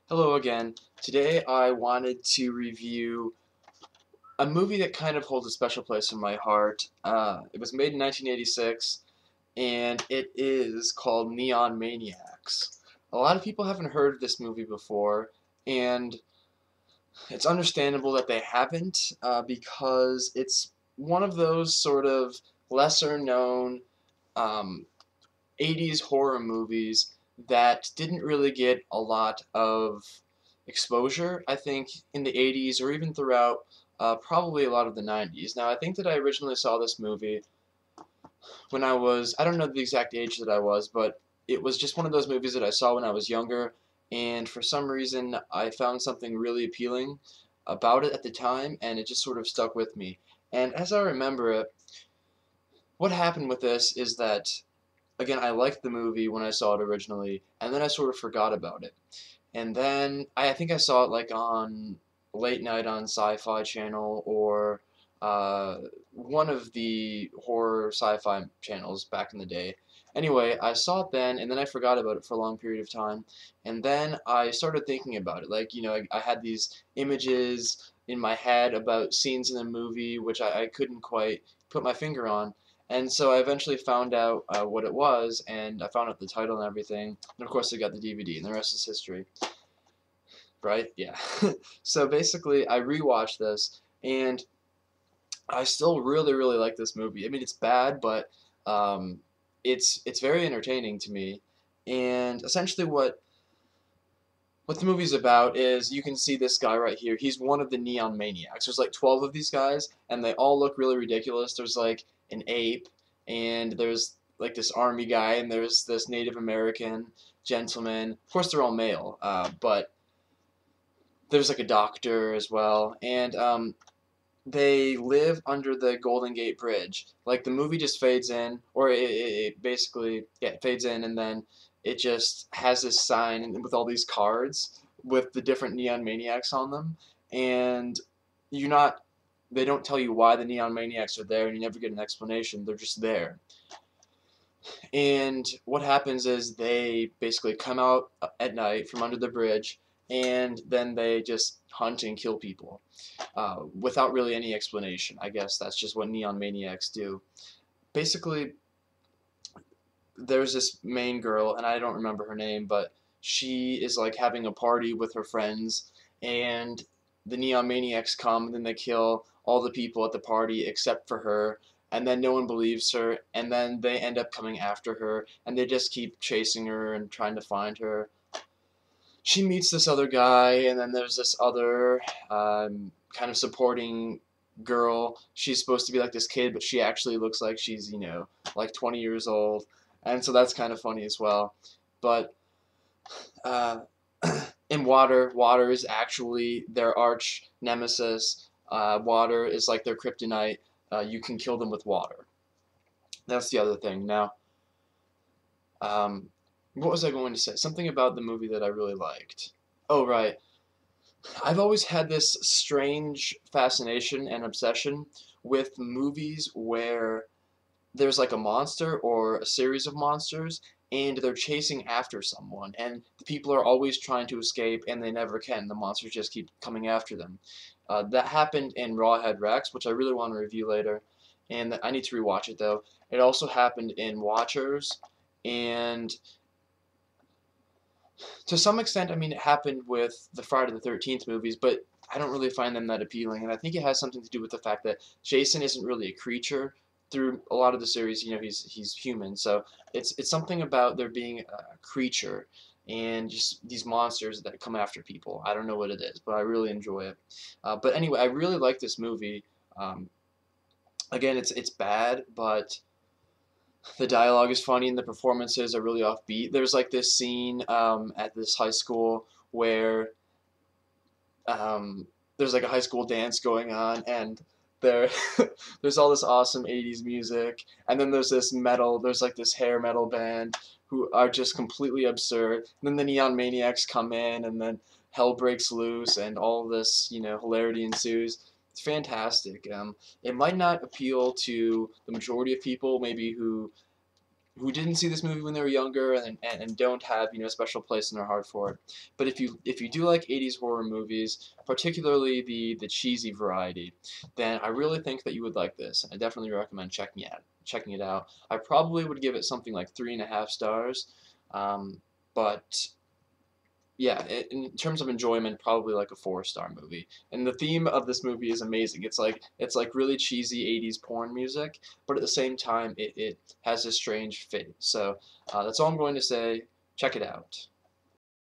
Hello again. Today I wanted to review a movie that kind of holds a special place in my heart. It was made in 1986 and it is called Neon Maniacs. A lot of people haven't heard of this movie before, and it's understandable that they haven't because it's one of those sort of lesser known um, 80s horror movies that didn't really get a lot of exposure, I think, in the 80s or even throughout probably a lot of the 90s. Now, I think that I originally saw this movie when I don't know the exact age that I was, but it was just one of those movies that I saw when I was younger, and for some reason I found something really appealing about it at the time, and it just sort of stuck with me. And as I remember it, what happened with this is that again, I liked the movie when I saw it originally, and then I sort of forgot about it. And then I think I saw it like on late night on Sci-Fi Channel or uh, one of the horror sci-fi channels back in the day. Anyway, I saw it then, and then I forgot about it for a long period of time. And then I started thinking about it. Like, I had these images in my head about scenes in the movie which I couldn't quite put my finger on. And so I eventually found out what it was, and I found out the title and everything. And of course, I got the DVD, and the rest is history. Right? Yeah. So basically, I rewatched this, and I still really, really like this movie. I mean, it's bad, but um, it's very entertaining to me. And essentially, what the movie's about is you can see this guy right here. He's one of the Neon Maniacs. There's like 12 of these guys, and they all look really ridiculous. There's like an ape, and there's like this army guy, and there's this Native American gentleman. Of course, they're all male, but there's like a doctor as well, and they live under the Golden Gate Bridge. Like the movie just fades in, or it basically it fades in, and then it just has this sign with all these cards with the different Neon Maniacs on them, and you're not. They don't tell you why the Neon Maniacs are there, and you never get an explanation. They're just there. And what happens is they basically come out at night from under the bridge, and then they just hunt and kill people without really any explanation. I guess that's just what Neon Maniacs do. Basically, there's this main girl, and I don't remember her name, but she is like having a party with her friends, and the Neon Maniacs come, and then they kill all the people at the party except for her, and then no one believes her, and then they end up coming after her, and they just keep chasing her and trying to find her. She meets this other guy, and then there's this other kind of supporting girl. She's supposed to be like this kid, but she actually looks like she's, like 20 years old. And so that's kind of funny as well. But uh, in water is actually their arch nemesis. Water is like their kryptonite. You can kill them with water. That's the other thing. Now, um, what was I going to say? Something about the movie that I really liked. Oh, right. I've always had this strange fascination and obsession with movies where there's like a monster or a series of monsters and they're chasing after someone and the people are always trying to escape and they never can. The monsters just keep coming after them. That happened in Rawhead Rex, which I really want to review later, and I need to rewatch it though. It also happened in Watchers, and to some extent, I mean, it happened with the Friday the 13th movies, but I don't really find them that appealing. And I think it has something to do with the fact that Jason isn't really a creature through a lot of the series. He's human, so it's something about there being a creature and just these monsters that come after people. I don't know what it is, but I really enjoy it. But anyway, I really like this movie. Um, again, it's bad, but the dialogue is funny and the performances are really offbeat. There's like this scene at this high school where um, there's like a high school dance going on and there there's all this awesome 80s music, and then there's like this hair metal band who are just completely absurd. And then the Neon Maniacs come in, and then hell breaks loose and all this, hilarity ensues. It's fantastic. It might not appeal to the majority of people maybe who who didn't see this movie when they were younger and don't have a special place in their heart for it. But if you do like 80s horror movies, particularly the cheesy variety, then I really think that you would like this. I definitely recommend checking it out. I probably would give it something like 3.5 stars, but yeah, in terms of enjoyment, probably like a 4-star movie. And the theme of this movie is amazing. It's like really cheesy 80s porn music, but at the same time, it has a strange fate. So that's all I'm going to say. Check it out.